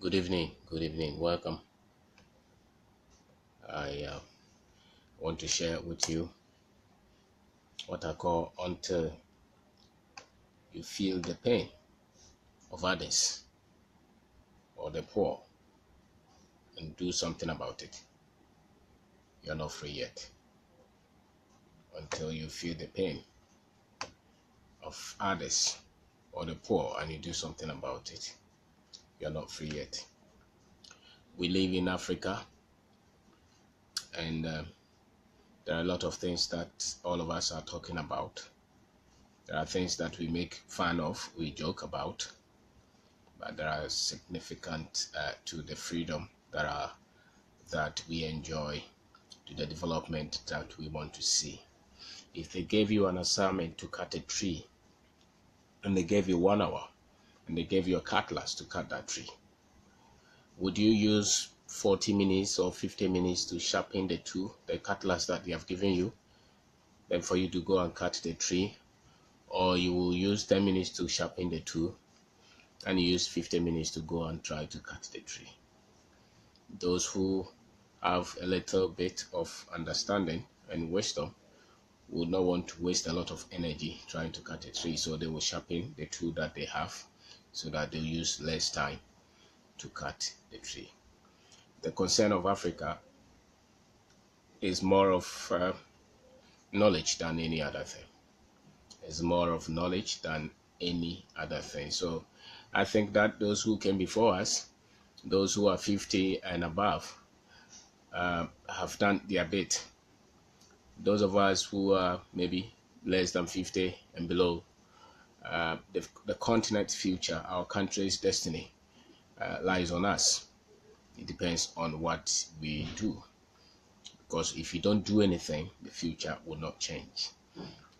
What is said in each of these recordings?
Good evening, welcome. I want to share with you what I call until you feel the pain of others or the poor and do something about it. You're not free yet. Until you feel the pain of others or the poor and you do something about it, you're not free yet. We live in Africa, and there are a lot of things that all of us are talking about. There are things that we make fun of, we joke about, but there are significant to the freedom that we enjoy, to the development that we want to see. If they gave you an assignment to cut a tree, and they gave you 1 hour, and they gave you a cutlass to cut that tree, would you use 40 minutes or 50 minutes to sharpen the cutlass that they have given you, then for you to go and cut the tree? Or you will use 10 minutes to sharpen the tool and you use 50 minutes to go and try to cut the tree? Those who have a little bit of understanding and wisdom would not want to waste a lot of energy trying to cut a tree, so they will sharpen the tool that they have so that they'll use less time to cut the tree. The concern of Africa is more of knowledge than any other thing. It's more of knowledge than any other thing. So I think that those who came before us, those who are 50 and above, have done their bit. Those of us who are maybe less than 50 and below, the continent's future, our country's destiny, lies on us. It depends on what we do, because if you don't do anything, the future will not change.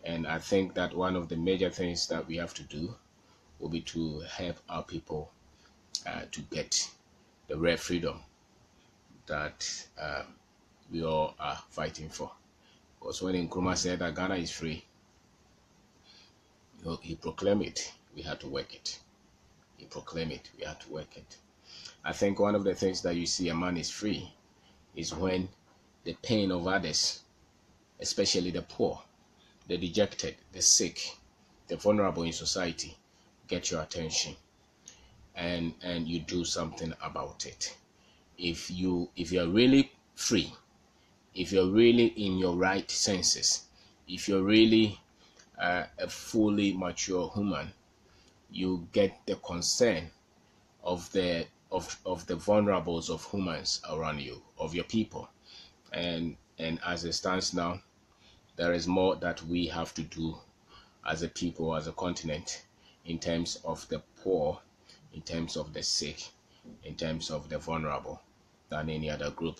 And I think that one of the major things that we have to do will be to help our people to get the rare freedom that we all are fighting for. Because when Nkrumah said that Ghana is free, he proclaimed it. We had to work it. He proclaimed it. We had to work it. I think one of the things that you see a man is free is when the pain of others, especially the poor, the dejected, the sick, the vulnerable in society, get your attention, and you do something about it. If you're really free, if you're really in your right senses, if you're really a fully mature human, you get the concern of the vulnerables of humans around you, of your people. And as it stands now, there is more that we have to do as a people, as a continent, in terms of the poor, in terms of the sick, in terms of the vulnerable, than any other group.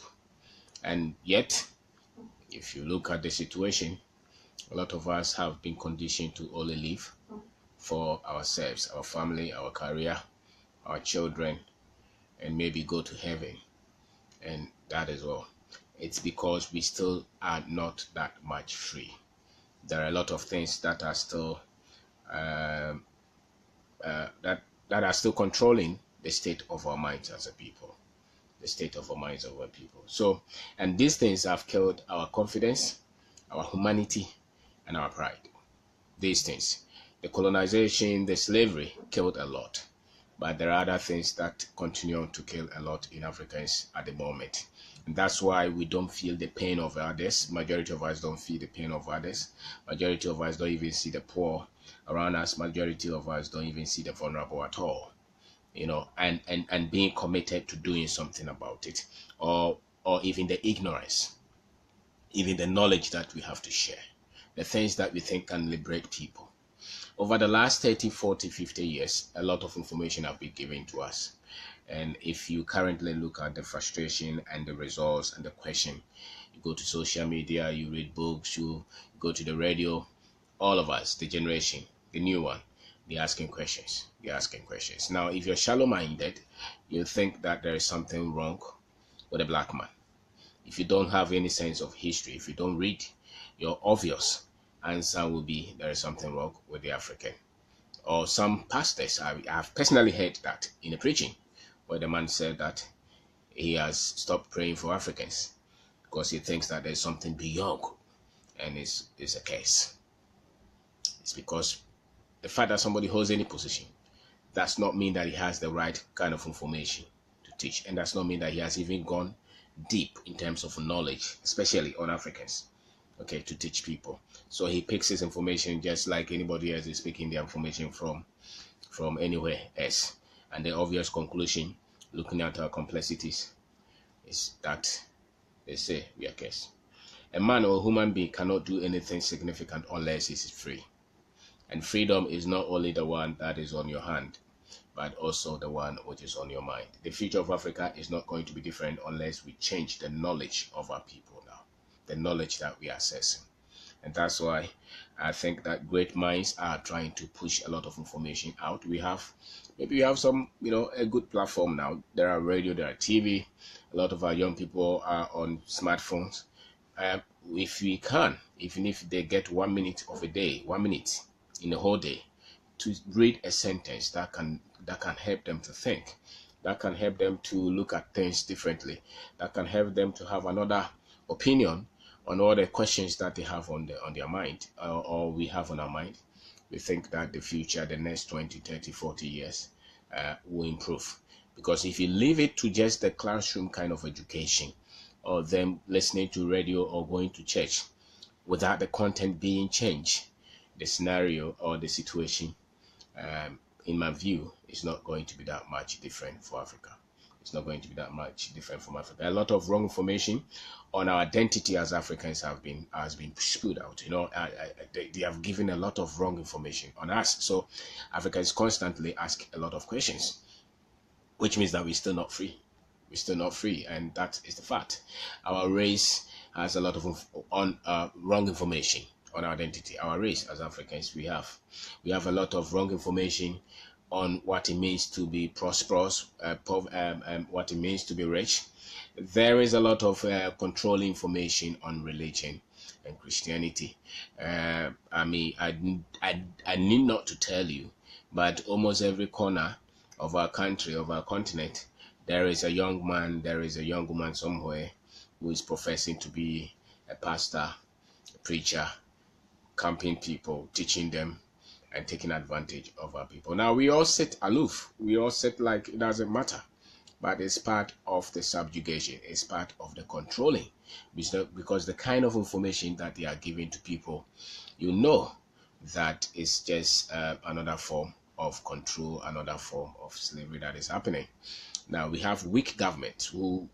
And yet, if you look at the situation, a lot of us have been conditioned to only live for ourselves, our family, our career, our children, and maybe go to heaven. And that is all. It's because we still are not that much free. There are a lot of things that are still that are still controlling the state of our minds as a people, the state of our minds of our people. So, and these things have killed our confidence, our humanity, and our pride. These things, the colonization, the slavery, killed a lot. But there are other things that continue to kill a lot in Africans at the moment. And that's why we don't feel the pain of others. Majority of us don't feel the pain of others. Majority of us don't even see the poor around us. Majority of us don't even see the vulnerable at all. And being committed to doing something about it, or even the ignorance, even the knowledge that we have to share, the things that we think can liberate people. Over the last 30, 40, 50 years, a lot of information have been given to us. And if you currently look at the frustration and the results and the question, you go to social media, you read books, you go to the radio, all of us, the generation, the new one, they're asking questions. Now, if you're shallow-minded, you think that there is something wrong with a black man. If you don't have any sense of history, if you don't read, your obvious answer will be there is something wrong with the African. Or some pastors, I have personally heard that in the preaching, where the man said that he has stopped praying for Africans because he thinks that there's something beyond, and it's a case. It's because the fact that somebody holds any position does not mean that he has the right kind of information to teach, and does not mean that he has even gone deep in terms of knowledge, especially on Africans, okay, to teach people. So he picks his information just like anybody else is picking the information from anywhere else. And the obvious conclusion, looking at our complexities, is that they say we are cursed. A man or a human being cannot do anything significant unless he is free. And freedom is not only the one that is on your hand, but also the one which is on your mind. The future of Africa is not going to be different unless we change the knowledge of our people now, the knowledge that we are accessing. And that's why I think that great minds are trying to push a lot of information out. Maybe we have some, a good platform now. There are radio, there are TV. A lot of our young people are on smartphones. If we can, even if they get 1 minute of a day, 1 minute in a whole day, to read a sentence that can help them to think, that can help them to look at things differently, that can help them to have another opinion on all the questions that they have on their mind, or we have on our mind. We think that the future, the next 20, 30, 40 years will improve. Because if you leave it to just the classroom kind of education, or them listening to radio or going to church without the content being changed, the scenario or the situation, in my view, is not going to be that much different for Africa. It's not going to be that much different from Africa. A lot of wrong information on our identity as Africans has been spewed out. They have given a lot of wrong information on us. So Africans constantly ask a lot of questions, which means that we're still not free. We're still not free, and that is the fact. Our race has a lot of wrong information on our identity. Our race as Africans, we have a lot of wrong information on what it means to be prosperous, what it means to be rich. There is a lot of controlling information on religion and Christianity. I need not to tell you, but almost every corner of our country, of our continent, there is a young man, there is a young woman somewhere who is professing to be a pastor, a preacher, camping people, teaching them, and taking advantage of our people. Now, we all sit aloof. We all sit like it doesn't matter. But it's part of the subjugation. It's part of the controlling. Because the kind of information that they are giving to people, that is just another form of control, another form of slavery that is happening. Now, we have weak governments who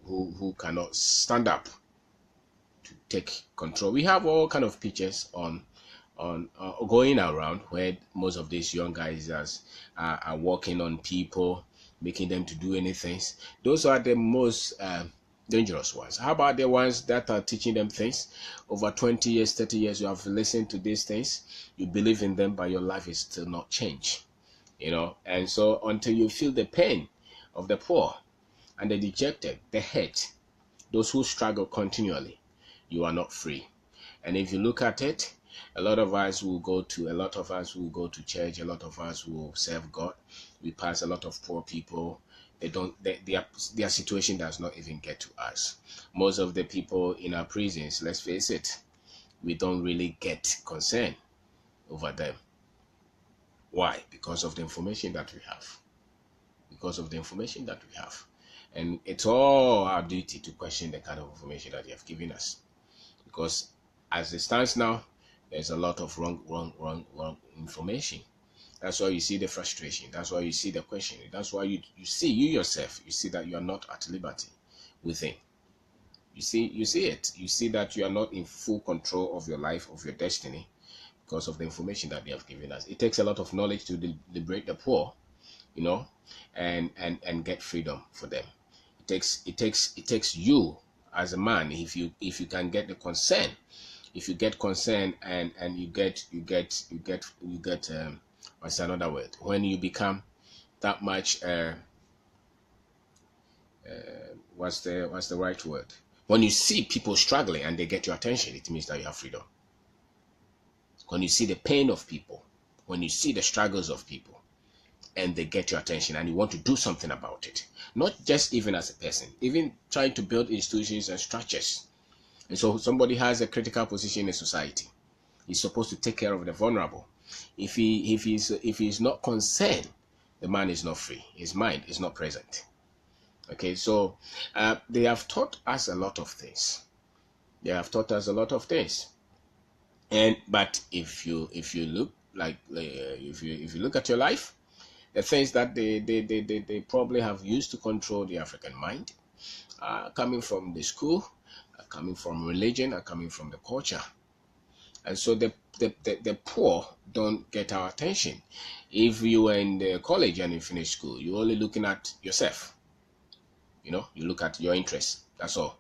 cannot stand up to take control. We have all kind of pictures on going around where most of these young guys are working on people, making them to do anything. Those are the most dangerous ones. How about the ones that are teaching them things? Over 20 years, 30 years, you have listened to these things, you believe in them, but your life is still not changed. And so until you feel the pain of the poor and the dejected, the hurt, those who struggle continually, you are not free. And if you look at it, a lot of us will go to church, a lot of us will serve God. We pass a lot of poor people. Their situation does not even get to us. Most of the people in our prisons, let's face it, we don't really get concern over them. Why? Because of the information that we have. And it's all our duty to question the kind of information that they have given us. Because as it stands now, there's a lot of wrong information. That's why you see the frustration. That's why you see the questioning. That's why you see yourself. You see that you are not at liberty within. You see it. You see that you are not in full control of your life, of your destiny, because of the information that they have given us. It takes a lot of knowledge to liberate the poor, and get freedom for them. It takes you as a man, if you can get the concern. If you get concern and you get what's another word? When you become that much what's the right word? When you see people struggling and they get your attention, it means that you have freedom. When you see the pain of people, when you see the struggles of people, and they get your attention and you want to do something about it. Not just even as a person, even trying to build institutions and structures. And so somebody has a critical position in society. He's supposed to take care of the vulnerable. If he's not concerned, the man is not free. His mind is not present. Okay, so they have taught us a lot of things. They have taught us a lot of things. But if you look if you look at your life, the things that they probably have used to control the African mind are coming from the school, are coming from religion, are coming from the culture. And so the poor don't get our attention. If you were in the college and you finish school, you're only looking at yourself. You look at your interests. That's all.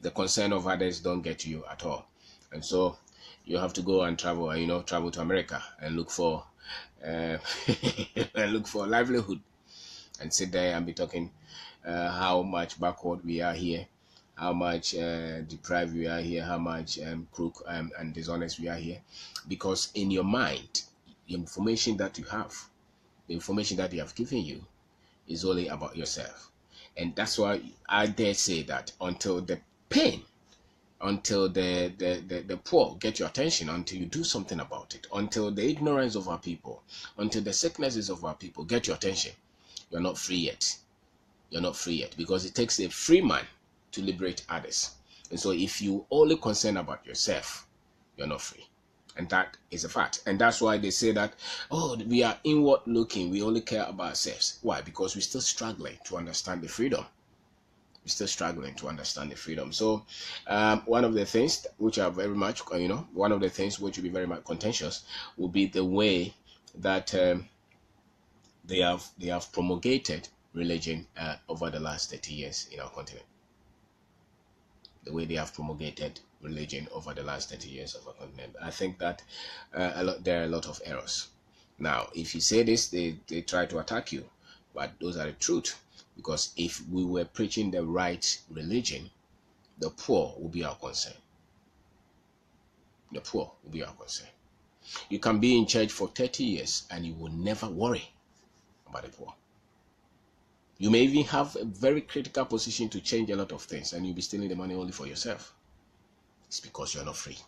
The concern of others don't get to you at all. And so you have to go and travel, travel to America and look for and look for livelihood, and sit there and be talking how much backward we are here, how much deprived we are here, how much crook and dishonest we are here. Because in your mind, the information that you have, the information that they have given you, is only about yourself. And that's why I dare say that until the pain, until the poor get your attention, until you do something about it, until the ignorance of our people, until the sicknesses of our people get your attention, you're not free yet. You're not free yet, because it takes a free man to liberate others. And so if you only concern about yourself, you're not free. And that is a fact. And that's why they say that, oh, we are inward looking, we only care about ourselves. Why? Because we're still struggling to understand the freedom. We're still struggling to understand the freedom. So one of the things which are very much, one of the things which will be very much contentious will be the way that they have promulgated religion over the last 30 years in our continent. The way they have promulgated religion over the last 30 years of our continent. I think that there are a lot of errors. Now, if you say this, they try to attack you, but those are the truth. Because if we were preaching the right religion, the poor will be our concern. The poor will be our concern. You can be in church for 30 years and you will never worry about the poor. You may even have a very critical position to change a lot of things, and you'll be stealing the money only for yourself. It's because you're not free.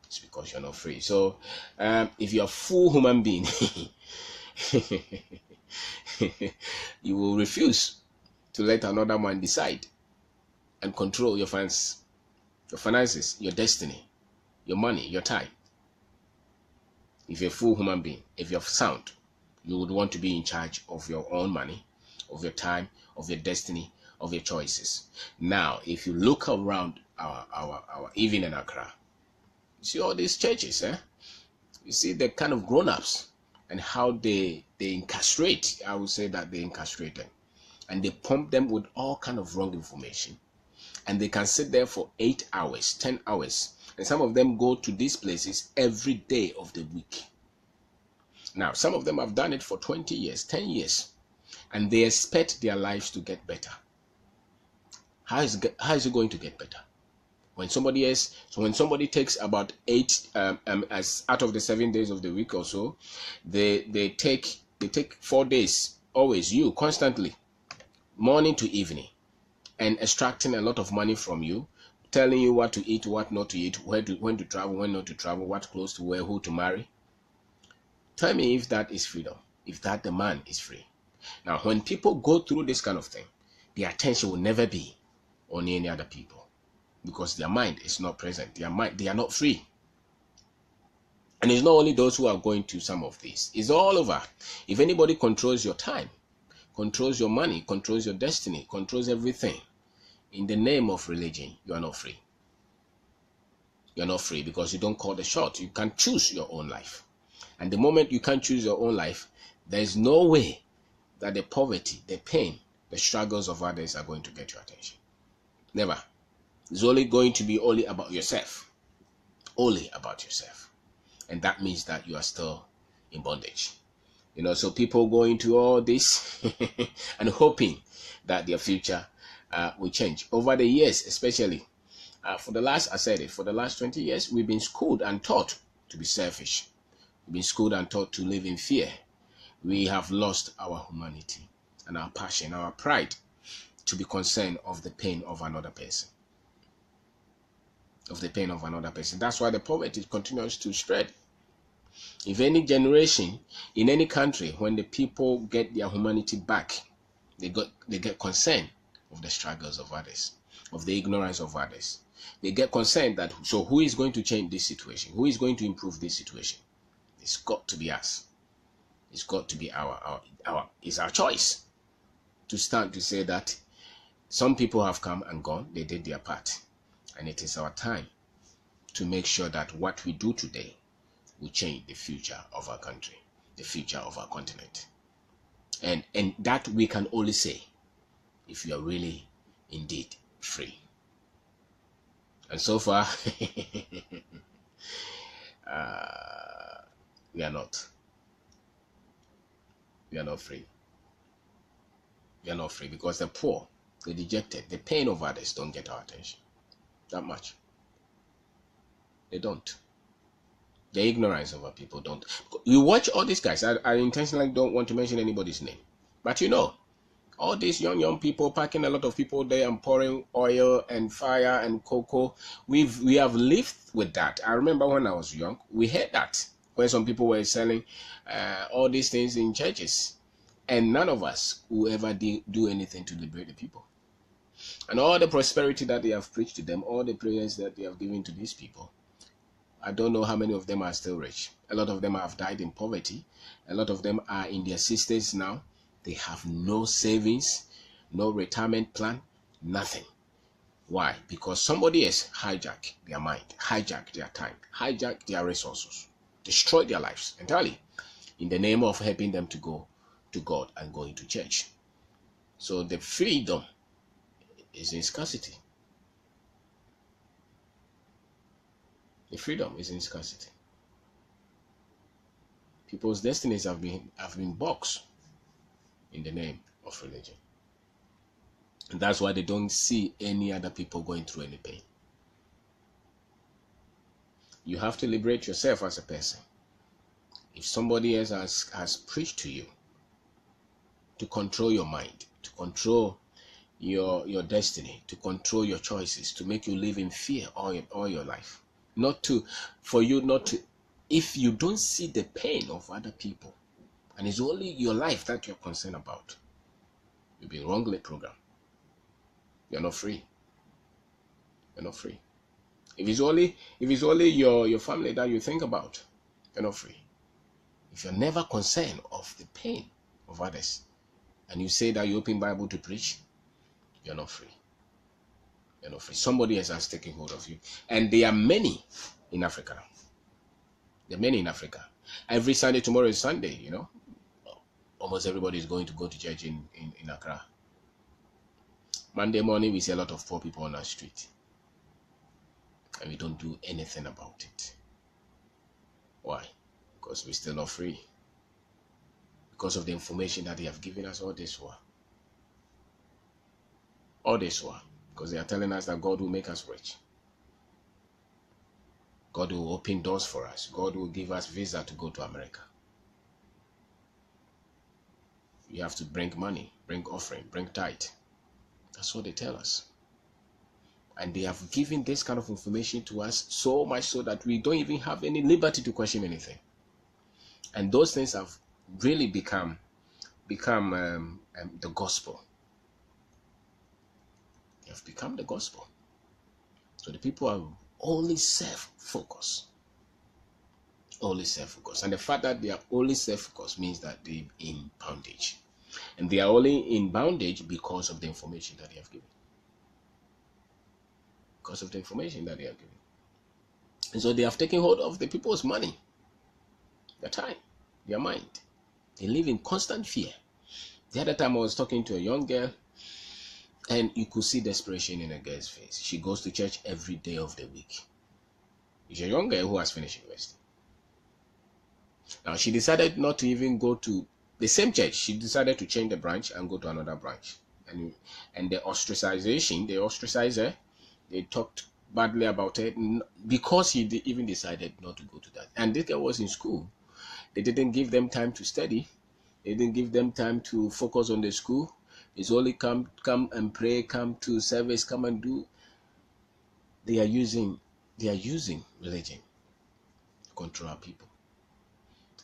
It's because you're not free. So if you're a full human being, you will refuse to let another man decide and control your finances, your destiny, your money, your time. If you're a full human being, if you're sound, you would want to be in charge of your own money, of your time, of your destiny, of your choices. Now, if you look around our even in Accra, you see all these churches, you see the kind of grown-ups and how they incarcerate. I would say that they incarcerate them, and they pump them with all kind of wrong information, and they can sit there for 8 hours, 10 hours, and some of them go to these places every day of the week. Now, some of them have done it for 20 years, 10 years, and they expect their lives to get better. How is it going to get better? When somebody takes about 8 as out of the 7 days of the week or so, they take 4 days, always, you constantly, morning to evening, and extracting a lot of money from you, telling you what to eat, what not to eat, when to travel, when not to travel, what clothes to wear, who to marry. Tell me if that is freedom, if that the man is free. Now, when people go through this kind of thing, their attention will never be on any other people, because their mind is not present. They are not free. And it's not only those who are going to some of these. It's all over. If anybody controls your time, controls your money, controls your destiny, controls everything, in the name of religion, you are not free. You're not free because you don't call the shot. You can't choose your own life. And the moment you can't choose your own life, there is no way that the poverty, the pain, the struggles of others are going to get your attention. Never. It's only going to be only about yourself. Only about yourself. And that means that you are still in bondage. So people go into all this and hoping that their future will change. Over the years, especially, for the last 20 years, we've been schooled and taught to be selfish. We've been schooled and taught to live in fear. We have lost our humanity and our passion, our pride to be concerned of the pain of another person. Of the pain of another person. That's why the poverty continues to spread. If any generation in any country, when the people get their humanity back, they get concerned of the struggles of others, of the ignorance of others. They get concerned that, so who is going to change this situation? Who is going to improve this situation? It's got to be us. It's got to be it's our choice to stand to say that some people have come and gone, they did their part. And it is our time to make sure that what we do today will change the future of our country, the future of our continent. And that we can only say if you are really indeed free. And so far, we are not. We are not free. We are not free because the poor, the dejected, the pain of others don't get our attention that much. They don't. The ignorance of our people don't. You watch all these guys. I intentionally don't want to mention anybody's name. But you know, all these young people packing a lot of people there and pouring oil and fire and cocoa. We have lived with that. I remember when I was young, we heard that when some people were selling all these things in churches. And none of us will ever do anything to liberate the people. And all the prosperity that they have preached to them, all the prayers that they have given to these people, I don't know how many of them are still rich. A lot of them have died in poverty. A lot of them are in their 60s now. They have no savings, no retirement plan, nothing. Why? Because somebody has hijacked their mind, hijacked their time, hijacked their resources, destroyed their lives entirely in the name of helping them to go to God and go into church. So the freedom is in scarcity. The freedom is in scarcity. People's destinies have been boxed in the name of religion. And that's why they don't see any other people going through any pain. You have to liberate yourself as a person. If somebody else has preached to you to control your mind, to control your destiny, to control your choices, to make you live in fear all your life, if you don't see the pain of other people, and it's only your life that you're concerned about, you've been wrongly programmed. You're not free. You're not free. If it's only your family that you think about, you're not free. If you're never concerned of the pain of others, and you say that you open Bible to preach, you're not free. You're not free. Somebody else has taken hold of you. And there are many in Africa. There are many in Africa. Every Sunday, tomorrow is Sunday, you know. Almost everybody is going to go to church in Accra. Monday morning, we see a lot of poor people on our street. And we don't do anything about it. Why? Because we're still not free. Because of the information that they have given us all this while. All this while. Because they are telling us that God will make us rich. God will open doors for us. God will give us visa to go to America. You have to bring money, bring offering, bring tithe. That's what they tell us. And they have given this kind of information to us so much so that we don't even have any liberty to question anything. And those things have really become the gospel. They have become the gospel. So the people are only self-focused. Only self-focused. And the fact that they are only self-focused means that they're in bondage. And they are only in bondage because of the information that they have given. Because of the information that they are given. And so they have taken hold of the people's money, their time, their mind. They live in constant fear. The other time I was talking to a young girl, and you could see desperation in a girl's face. She goes to church every day of the week. She's a young girl who has finished university. Now, she decided not to even go to the same church. She decided to change the branch and go to another branch. And the ostracization, they ostracized her. They talked badly about her because he even decided not to go to that. And this girl was in school. They didn't give them time to study. They didn't give them time to focus on the school. It's only come and pray, come to service, come and do. They are using religion to control our people.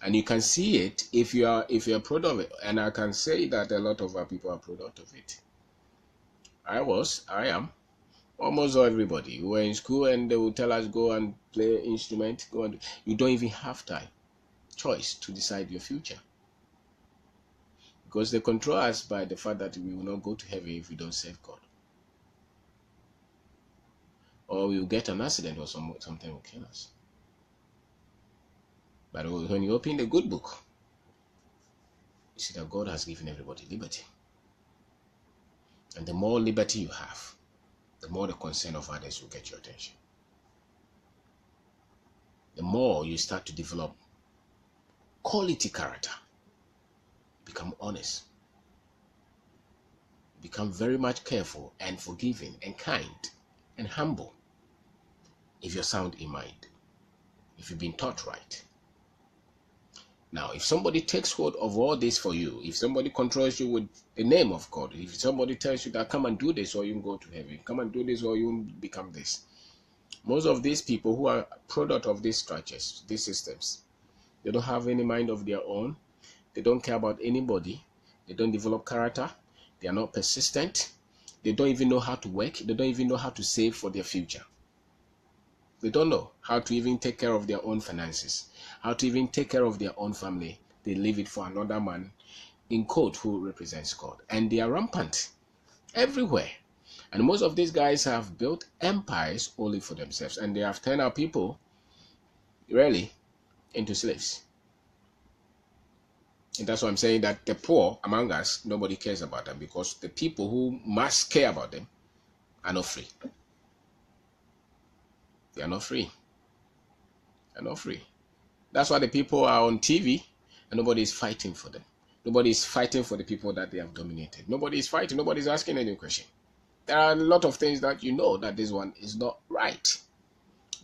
And you can see it if you're a product of it. And I can say that a lot of our people are product of it. I am. Almost everybody. We were in school and they would tell us go and play instrument, go and you don't even have choice to decide your future. Because they control us by the fact that we will not go to heaven if we don't serve God. Or we will get an accident or something will kill us. But when you open the good book, you see that God has given everybody liberty. And the more liberty you have, the more the concern of others will get your attention. The more you start to develop quality character, become honest, become very much careful and forgiving and kind and humble. If you're sound in mind, if you've been taught right. Now, if somebody takes hold of all this for you, if somebody controls you with the name of God, if somebody tells you that come and do this or you can go to heaven, come and do this or you become this. Most of these people who are product of these structures, these systems, they don't have any mind of their own. They don't care about anybody. They don't develop character. They are not persistent. They don't even know how to work. They don't even know how to save for their future. They don't know how to even take care of their own finances, how to even take care of their own family. They leave it for another man in quote who represents God. And they are rampant everywhere. And most of these guys have built empires only for themselves. And they have turned our people really into slaves. And that's why I'm saying that the poor among us, nobody cares about them because the people who must care about them are not free. They are not free. They are not free. That's why the people are on TV and nobody is fighting for them. Nobody is fighting for the people that they have dominated. Nobody is fighting. Nobody is asking any question. There are a lot of things that you know that this one is not right.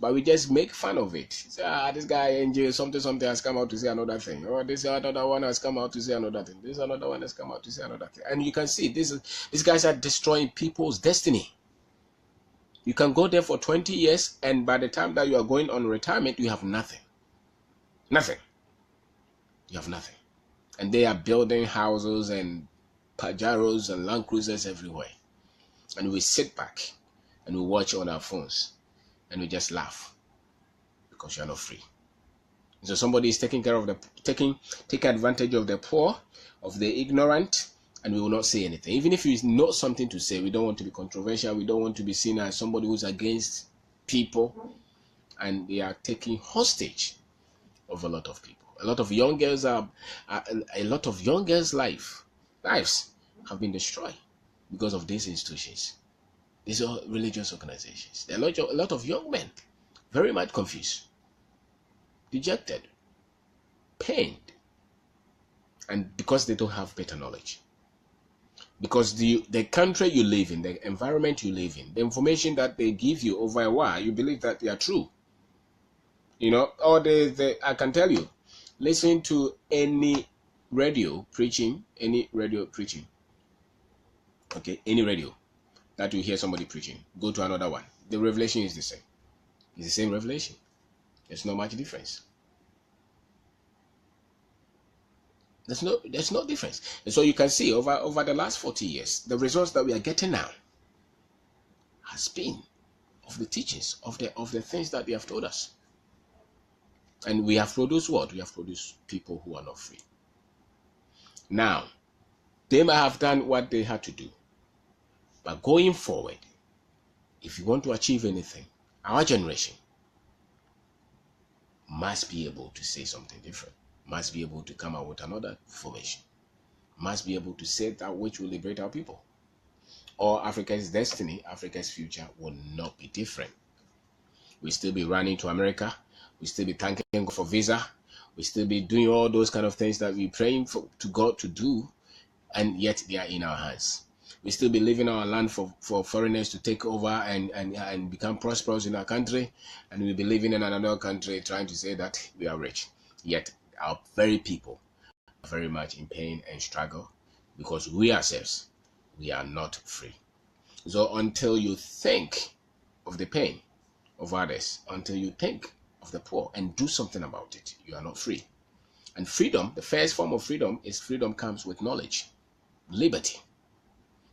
But we just make fun of it. Say, this guy in jail, something has come out to say another thing. Or this another one has come out to say another thing. This another one has come out to say another thing. And you can see these guys are destroying people's destiny. You can go there for 20 years and by the time that you are going on retirement, you have nothing. Nothing. You have nothing. And they are building houses and Pajaros and Land Cruisers everywhere. And we sit back and we watch on our phones and we just laugh because you are not free. So somebody is taking advantage of the poor, of the ignorant, and we will not say anything. Even if you know something to say, we don't want to be controversial. We don't want to be seen as somebody who's against people. And they are taking hostage of a lot of people. A lot of young girls lives have been destroyed because of these institutions. These are religious organizations. There are a lot of young men very much confused, dejected, pained, and because they don't have better knowledge. Because the country you live in, the environment you live in, the information that they give you over a while, you believe that they are true. You know, or I can tell you, listen to any radio preaching, okay, any radio that you hear somebody preaching, go to another one. The revelation is the same. It's the same revelation. There's not much difference. There's no difference. And so you can see over the last 40 years, the results that we are getting now has been of the teachings, of the things that they have told us. And we have produced what? We have produced people who are not free. Now, they might have done what they had to do. But going forward, if you want to achieve anything, our generation must be able to say something different, must be able to come out with another formation, must be able to say that which will liberate our people. Or Africa's destiny, Africa's future will not be different. We'll still be running to America. We'll still be thanking God for visa. We'll still be doing all those kind of things that we're praying to God to do, and yet they are in our hands. We still be leaving our land for foreigners to take over and become prosperous in our country, and we'll be living in another country trying to say that we are rich. Yet our very people very much in pain and struggle because we ourselves, we are not free. So until you think of the pain of others, until you think of the poor and do something about it, you are not free. And freedom, the first form of freedom is freedom comes with knowledge, liberty.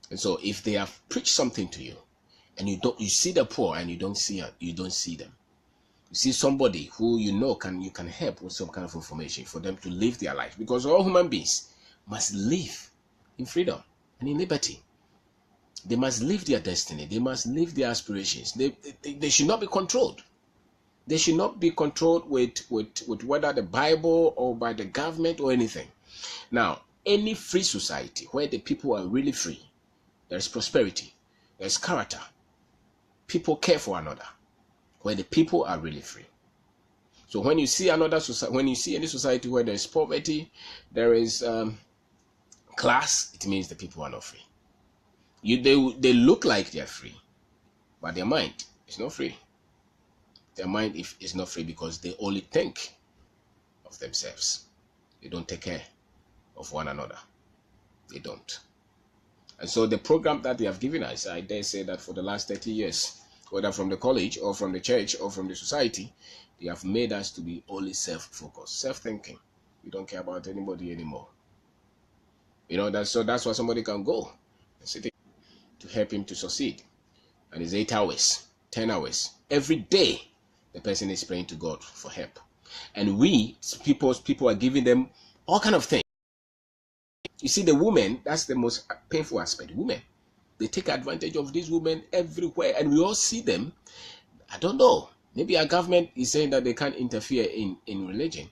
And so if they have preached something to you and you see the poor and you don't see them, you see somebody who you can help with some kind of information for them to live their life, because all human beings must live in freedom and in liberty. They must live their destiny. They must live their aspirations. They should not be controlled. They should not be controlled with whether the Bible or by the government or anything. Now, any free society where the people are really free, there's prosperity, there's character, people care for another, where the people are really free. So when you see another society, when you see any society where there is poverty, there is class, it means the people are not free. They look like they're free, but their mind is not free. Their mind is not free because they only think of themselves. They don't take care of one another. They don't. And so the program that they have given us, I dare say that for the last 30 years, whether from the college or from the church or from the society, they have made us to be only self-focused, self-thinking. We don't care about anybody anymore. That's why somebody can go and sit to help him to succeed. And it's 8 hours, 10 hours. Every day, the person is praying to God for help. And people are giving them all kind of things. You see, the women, that's the most painful aspect. Women, they take advantage of these women everywhere, and we all see them. I don't know. Maybe our government is saying that they can't interfere in religion.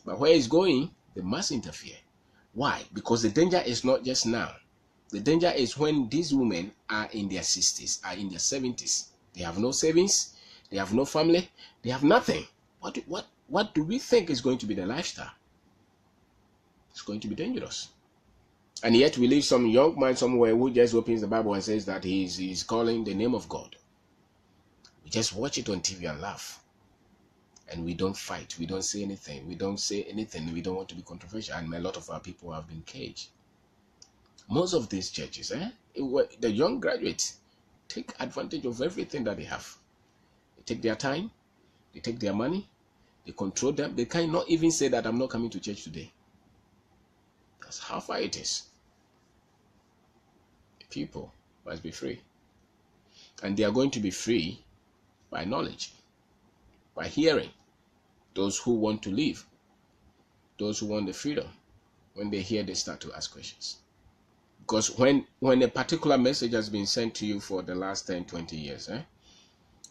But where it's going, they must interfere. Why? Because the danger is not just now. The danger is when these women are in their 60s, are in their 70s. They have no savings, they have no family, they have nothing. What do we think is going to be the lifestyle? It's going to be dangerous. And yet we leave some young man somewhere who just opens the Bible and says that he's calling the name of God. We just watch it on TV and laugh. And we don't fight. We don't say anything. We don't say anything. We don't want to be controversial. And a lot of our people have been caged. Most of these churches, the young graduates take advantage of everything that they have. They take their time. They take their money. They control them. They cannot even say that I'm not coming to church today. That's how far it is. The people must be free. And they are going to be free by knowledge, by hearing. Those who want to live, those who want the freedom, when they hear, they start to ask questions. Because when a particular message has been sent to you for the last 10, 20 years,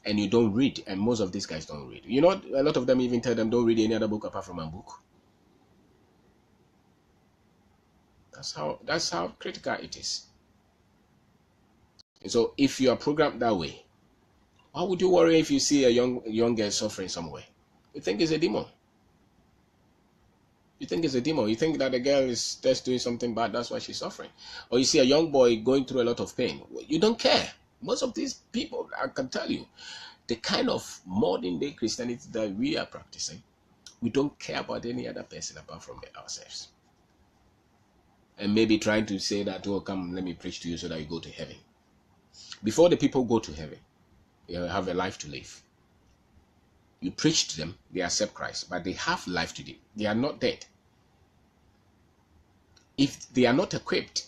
and you don't read, and most of these guys don't read. A lot of them even tell them don't read any other book apart from a book. That's how critical it is. And so if you are programmed that way, why would you worry if you see a young girl suffering somewhere? You think it's a demon. You think it's a demon. You think that the girl is just doing something bad, that's why she's suffering. Or you see a young boy going through a lot of pain. You don't care. Most of these people, I can tell you, the kind of modern day Christianity that we are practicing, we don't care about any other person apart from ourselves. And maybe trying to say that, oh, come, let me preach to you so that you go to heaven. Before the people go to heaven, they have a life to live. You preach to them, they accept Christ, but they have life to live. They are not dead. If they are not equipped,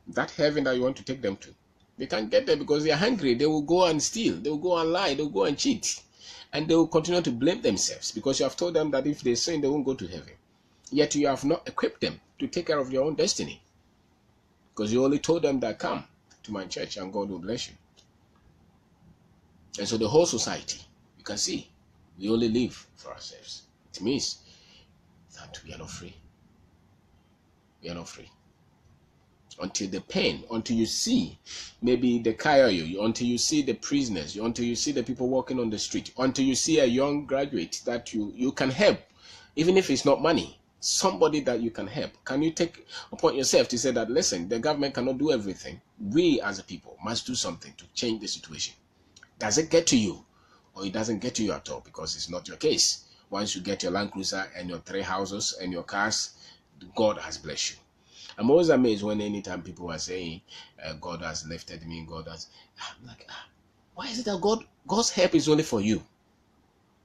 that heaven that you want to take them to, they can't get there because they are hungry. They will go and steal. They will go and lie. They will go and cheat. And they will continue to blame themselves because you have told them that if they sin, they won't go to heaven. Yet you have not equipped them to take care of their own destiny. Because you only told them that come to my church and God will bless you. And so the whole society, you can see, we only live for ourselves. It means that we are not free. We are not free. Until the pain, until you see maybe the Kayayo, until you see the prisoners, until you see the people walking on the street, until you see a young graduate that you can help, even if it's not money, somebody that you can help. Can you take upon yourself to say that, listen, the government cannot do everything. We as a people must do something to change the situation. Does it get to you? Or it doesn't get to you at all because it's not your case. Once you get your Land Cruiser and your 3 houses and your cars, God has blessed you. I'm always amazed when anytime people are saying, God has lifted me, God has... I'm like, why is it that God's help is only for you?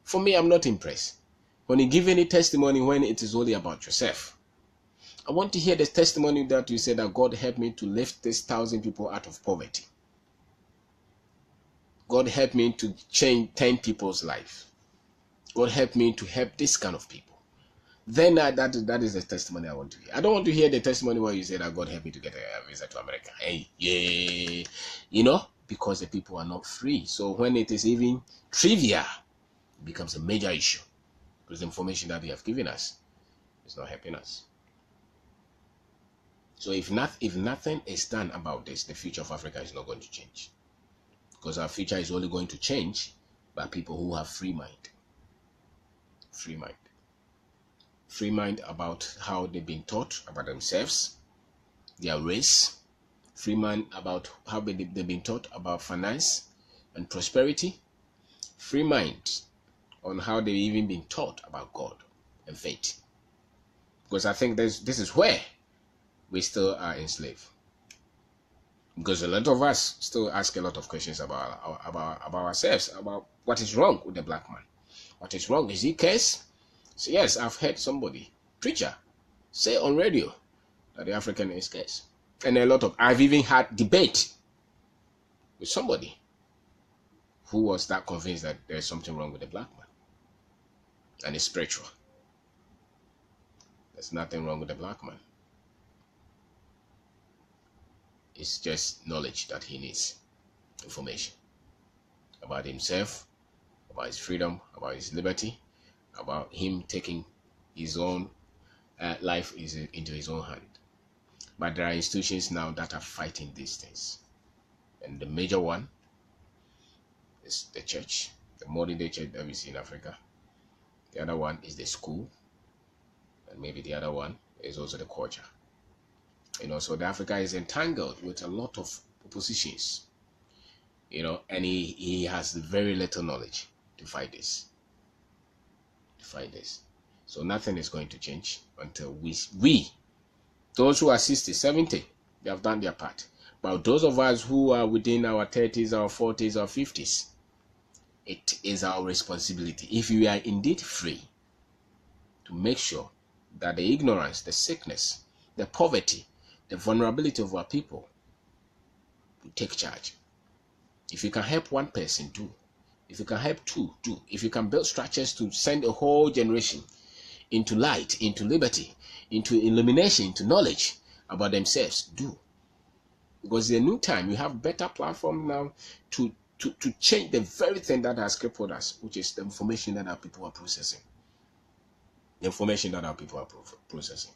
For me, I'm not impressed. When you give any testimony when it is only about yourself. I want to hear the testimony that you said that God helped me to lift this 1,000 people out of poverty. God helped me to change 10 people's lives. God helped me to help this kind of people. Then that is the testimony I want to hear. I don't want to hear the testimony where you say that God helped me to get a visa to America. Hey, yeah, you know, because the people are not free. So when it is even trivial, it becomes a major issue. Because the information that they have given us is not helping us. So if nothing is done about this, the future of Africa is not going to change. Because our future is only going to change by people who have free mind. Free mind. Free mind about how they've been taught about themselves, their race. Free mind about how they've been taught about finance and prosperity. Free mind on how they've even been taught about God and faith. Because I think this is where we still are enslaved. Because a lot of us still ask a lot of questions about ourselves, about what is wrong with the black man. What is wrong? Is he cursed? So yes, I've heard somebody, preacher, say on radio that the African is cursed. And I've even had debate with somebody who was that convinced that there's something wrong with the black man. And it's spiritual. There's nothing wrong with the black man. It's just knowledge that he needs. Information about himself, about his freedom, about his liberty, about him taking his own life into his own hand. But there are institutions now that are fighting these things. And the major one is the church, the modern day church that we see in Africa. The other one is the school. And maybe the other one is also the culture. You know, so the Africa is entangled with a lot of oppositions. You know, and he has very little knowledge to fight this. So nothing is going to change until we those who are 60, 70, they have done their part. But those of us who are within our 30s, our 40s, our 50s, it is our responsibility, if we are indeed free, to make sure that the ignorance, the sickness, the poverty, the vulnerability of our people, we take charge. If you can help one person, do. If you can help two, do. If you can build structures to send a whole generation into light, into liberty, into illumination, into knowledge about themselves, do. Because in the new time, you have better platform now to change the very thing that has crippled us, which is the information that our people are processing. The information that our people are processing.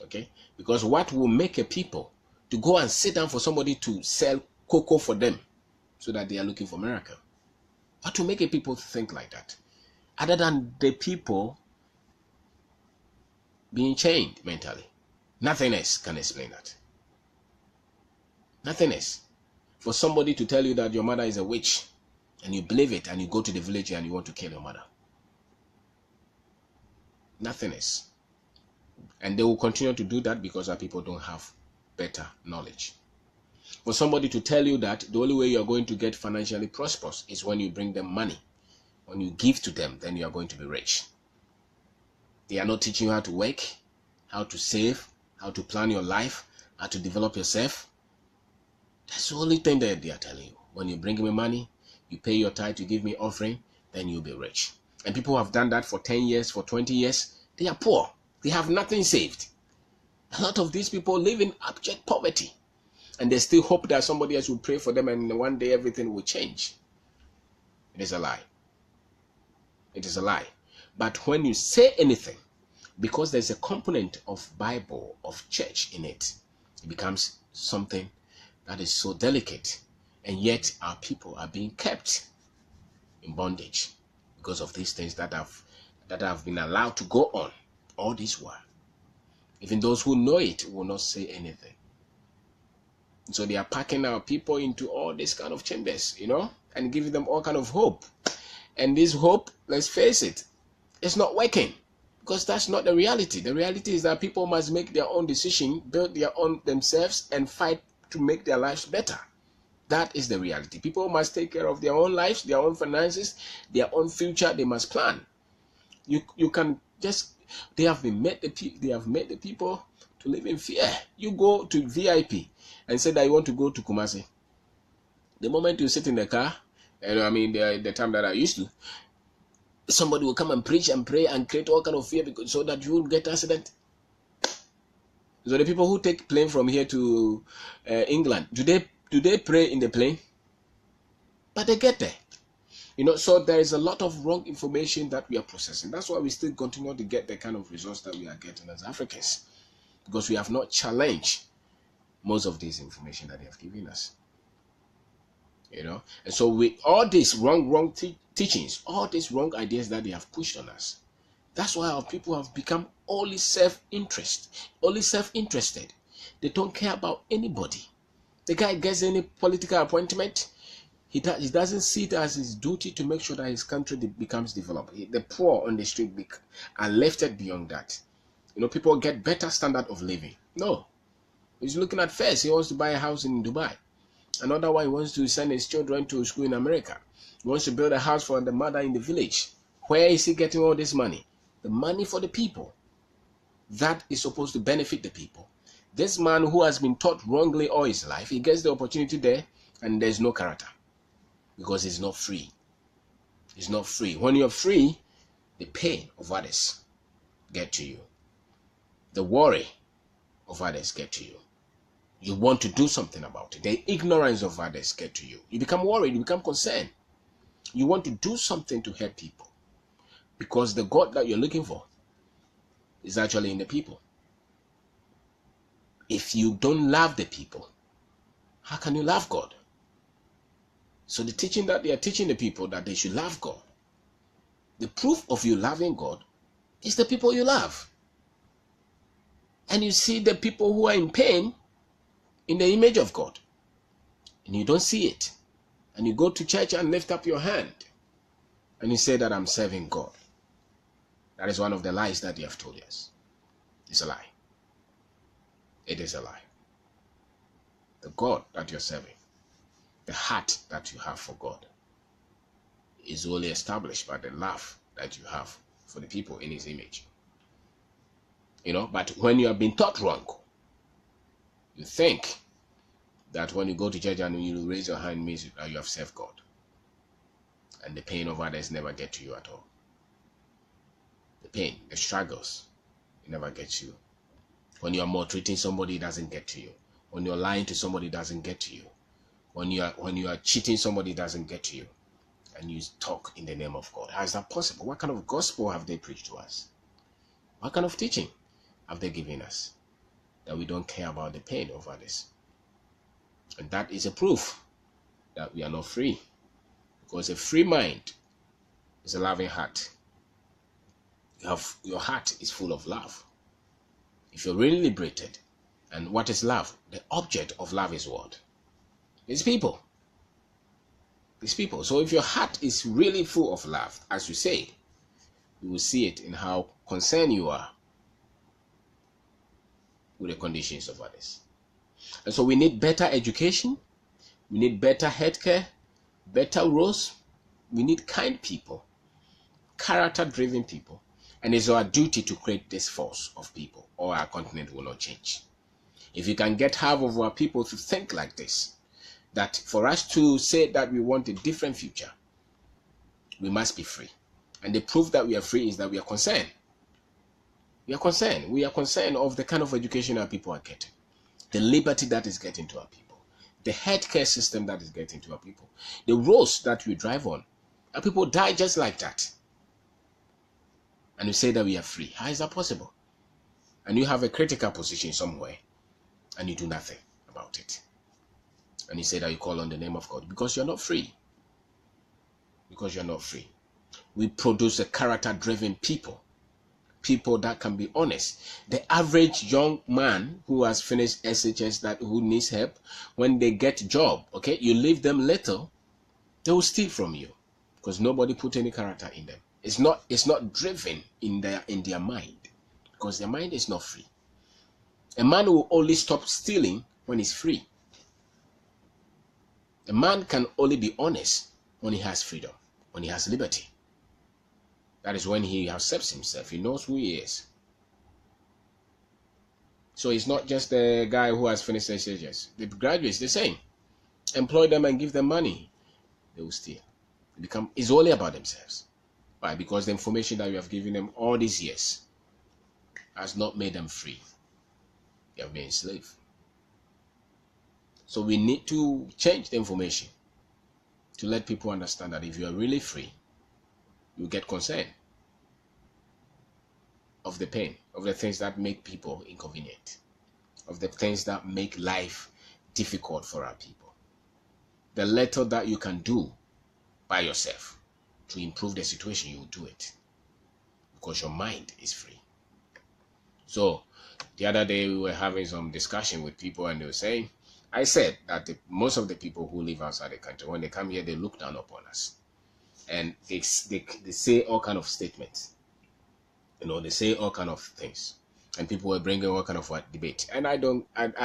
Okay? Because what will make a people to go and sit down for somebody to sell cocoa for them so that they are looking for miracle? What will make a people think like that? Other than the people being chained mentally. Nothing else can explain that. Nothing else. For somebody to tell you that your mother is a witch and you believe it and you go to the village and you want to kill your mother. Nothing else. And they will continue to do that because our people don't have better knowledge. For somebody to tell you that the only way you are going to get financially prosperous is when you bring them money. When you give to them, then you are going to be rich. They are not teaching you how to work, how to save, how to plan your life, how to develop yourself. That's the only thing that they are telling you. When you bring me money, you pay your tithe, you give me offering, then you'll be rich. And people who have done that for 10 years, for 20 years, they are poor. They have nothing saved. A lot of these people live in abject poverty. And they still hope that somebody else will pray for them and one day everything will change. It is a lie. It is a lie. But when you say anything, because there's a component of Bible, of church in it, it becomes something that is so delicate. And yet our people are being kept in bondage because of these things that have been allowed to go on all this while. Even those who know it will not say anything. So they are packing our people into all these kind of chambers, you know, and giving them all kind of hope. And this hope, let's face it, it's not working. Because that's not the reality. The reality is that people must make their own decision, build their own themselves, and fight to make their lives better. That is the reality. People must take care of their own lives, their own finances, their own future. They must plan. You can just, they have made the people to live in fear. You go to VIP and say that you want to go to Kumasi. The moment you sit in the car, and I mean the time that I used to, somebody will come and preach and pray and create all kind of fear so that you will get accident. So the people who take plane from here to England, do they pray in the plane? But they get there. So there is a lot of wrong information that we are processing. That's why we still continue to get the kind of results that we are getting as Africans, because we have not challenged most of this information that they have given us. And so with all these wrong teachings, all these wrong ideas that they have pushed on us, that's why our people have become only self-interested. They don't care about anybody. The guy gets any political appointment, he doesn't see it as his duty to make sure that his country becomes developed. The poor on the street are lifted beyond that. People get better standard of living. No. He's looking at first, he wants to buy a house in Dubai. Another one, he wants to send his children to school in America. He wants to build a house for the mother in the village. Where is he getting all this money? The money for the people. That is supposed to benefit the people. This man who has been taught wrongly all his life, he gets the opportunity there and there's no character. Because he's not free. He's not free. When you're free, the pain of others get to you. The worry of others get to you. You want to do something about it. The ignorance of others get to you. You become worried. You become concerned. You want to do something to help people. Because the God that you're looking for is actually in the people. If you don't love the people, how can you love God? So the teaching that they are teaching the people that they should love God, the proof of you loving God is the people you love. And you see the people who are in pain in the image of God, and you don't see it, and you go to church and lift up your hand and you say that I'm serving God. That is one of the lies that they have told us. It's a lie. It is a lie. The God that you're serving, the heart that you have for God, is only established by the love that you have for the people in his image. But when you have been taught wrong, you think that when you go to church and you raise your hand means that you have served God. And the pain of others never get to you at all. The pain, the struggles, it never gets you. When you are maltreating somebody, it doesn't get to you. When you're lying to somebody, it doesn't get to you. When you are cheating somebody, it doesn't get to you. And you talk in the name of God. How is that possible? What kind of gospel have they preached to us? What kind of teaching have they given us? That we don't care about the pain of others. And that is a proof that we are not free. Because a free mind is a loving heart. Your heart is full of love. If you're really liberated, and what is love? The object of love is what? It's people. It's people. So if your heart is really full of love, as you say, you will see it in how concerned you are with the conditions of others. And so we need better education, we need better healthcare, better roads, we need kind people, character-driven people, and it's our duty to create this force of people, or our continent will not change. If you can get half of our people to think like this, that for us to say that we want a different future, we must be free. And the proof that we are free is that we are concerned. We are concerned. We are concerned of the kind of education our people are getting, the liberty that is getting to our people, the healthcare system that is getting to our people, the roads that we drive on. Our people die just like that. And you say that we are free. How is that possible? And you have a critical position somewhere and you do nothing about it. And you say that you call on the name of God because you're not free. Because you're not free. We produce a character-driven people. People that can be honest. The average young man who has finished SHS who needs help, when they get a job, okay, you leave them little, they will steal from you because nobody put any character in them. It's not driven in their mind, because their mind is not free. A man will only stop stealing when he's free. A man can only be honest when he has freedom, when he has liberty. That is when he accepts himself. He knows who he is. So it's not just the guy who has finished their stages. The graduates, the same. Employ them and give them money, they will steal. It's only about themselves. Why? Because the information that you have given them all these years has not made them free. They have been enslaved. So we need to change the information to let people understand that if you are really free, you get concerned of the pain, of the things that make people inconvenient, of the things that make life difficult for our people. The little that you can do by yourself to improve the situation, you will do it, because your mind is free. So the other day we were having some discussion with people, and they were saying, I said that most of the people who live outside the country, when they come here, they look down upon us, and they say all kind of statements. They say all kind of things, and people were bringing all kind of debate. And I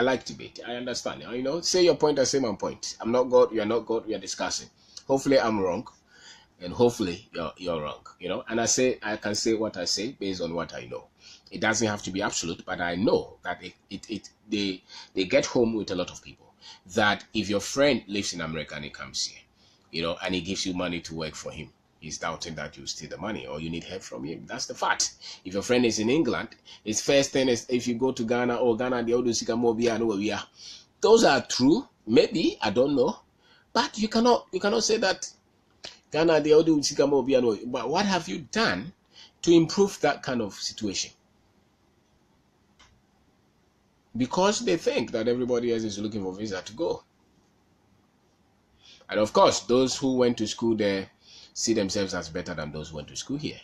like debate. I understand. Say your point, I say my point. I'm not God. You are not God. We are discussing. Hopefully, I'm wrong, and hopefully you're wrong. And I can say what I say based on what I know. It doesn't have to be absolute, but I know that they get home with a lot of people. That if your friend lives in America and he comes here, and he gives you money to work for him, he's doubting that you steal the money or you need help from him. That's the fact. If your friend is in England, his first thing is, if you go to Ghana, the Odu, those are true. Maybe, I don't know. But you cannot say that Ghana, the Odu, but what have you done to improve that kind of situation? Because they think that everybody else is looking for visa to go. And of course, those who went to school there see themselves as better than those who went to school here.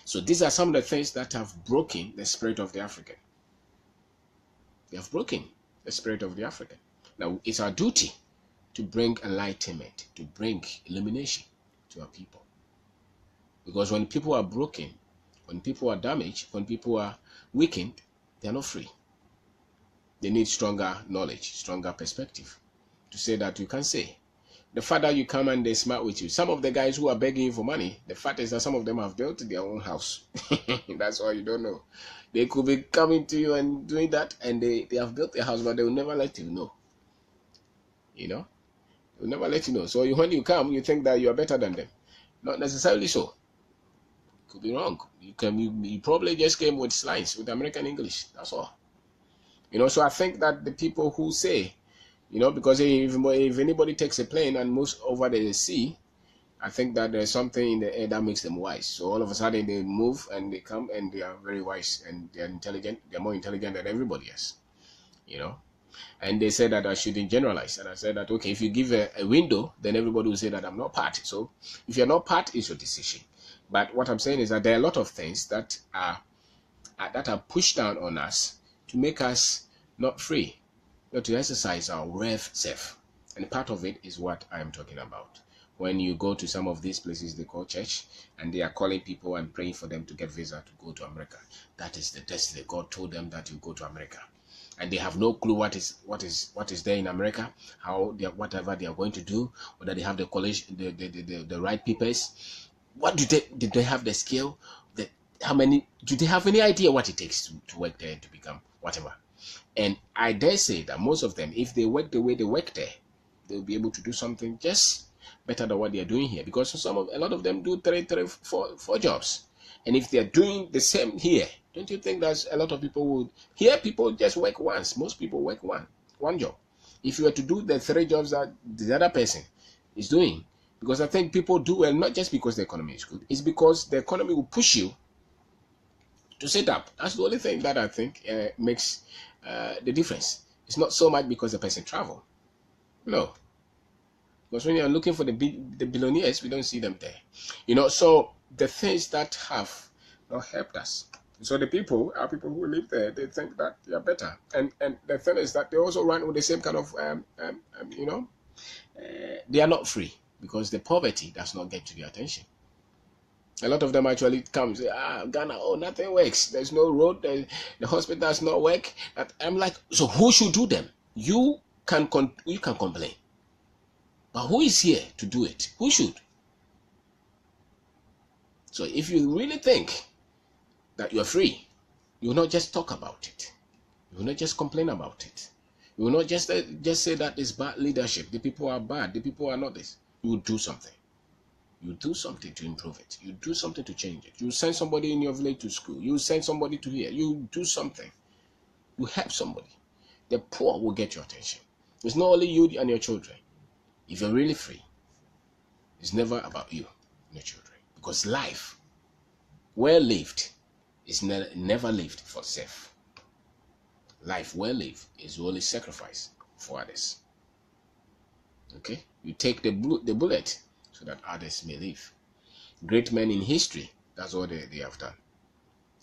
So these are some of the things that have broken the spirit of the African. They have broken the spirit of the African. Now, it's our duty to bring enlightenment, to bring illumination to our people. Because when people are broken, when people are damaged, when people are weakened, they are not free. They need stronger knowledge, stronger perspective to say that you can say. The fact that you come and they smart with you. Some of the guys who are begging you for money, the fact is that some of them have built their own house. That's why you don't know. They could be coming to you and doing that, and they have built their house, but they will never let you know. They will never let you know. So when you come, you think that you are better than them. Not necessarily so. Could be wrong. You probably just came with slides, with American English. That's all. So I think that the people who say, because if anybody takes a plane and moves over the sea, I think that there's something in the air that makes them wise. So all of a sudden they move and they come and they are very wise and they're intelligent. They're more intelligent than everybody else, And they said that I shouldn't generalize. And I said that, okay, if you give a window, then everybody will say that I'm not part. So if you're not part, it's your decision. But what I'm saying is that there are a lot of things that are pushed down on us to make us not free, to exercise our rev self. And part of it is what I am talking about. When you go to some of these places they call church, and they are calling people and praying for them to get visa to go to America. That is the destiny. God told them that you go to America. And they have no clue what is there in America, whatever they are going to do, whether they have the college, the right papers. What do they have the skill? Do they have any idea what it takes to work there and to become whatever? And I dare say that most of them, if they work the way they work there, they'll be able to do something just better than what they are doing here. Because a lot of them do four jobs. And if they're doing the same here, don't you think that a lot of people would? Here, people just work once. Most people work one job. If you were to do the 3 jobs that the other person is doing, because I think people do well, not just because the economy is good, it's because the economy will push you to set up. That's the only thing that I think makes the difference. It's not so much because the person travel. No. Because when you're looking for the billionaires, we don't see them there. So the things that have not helped us. So the people who live there, they think that they are better. And the thing is that they also run with the same kind of, they are not free because the poverty does not get to their attention. A lot of them actually come say, Ghana, oh, nothing works. There's no road. The hospital does not work. I'm like, so who should do them? You can complain, but who is here to do it? Who should? So if you really think that you're free, you will not just talk about it. You will not just complain about it. You will not just say that it's bad leadership. The people are bad. The people are not this. You will do something. You do something to improve it. You do something to change it. You send somebody in your village to school. You send somebody to here. You do something. You help somebody. The poor will get your attention. It's not only you and your children. If you're really free, it's never about you and your children. Because life, well lived, is never lived for self. Life well lived is only sacrifice for others. Okay? You take the bullet so that others may live. Great men in history, that's what they have done.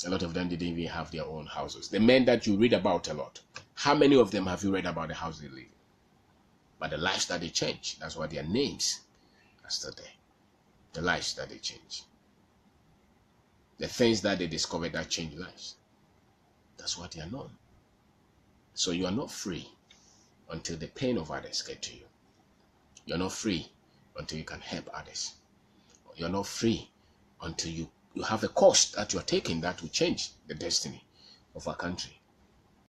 A lot of them didn't even have their own houses. The men that you read about a lot, how many of them have you read about the house they live in? But the lives that they change, that's why their names are still there. The lives that they change. The things that they discovered that change lives. That's what they are known. So you are not free until the pain of others get to you. You're not free until you can help others. You're not free until you have a course that you're taking that will change the destiny of our country.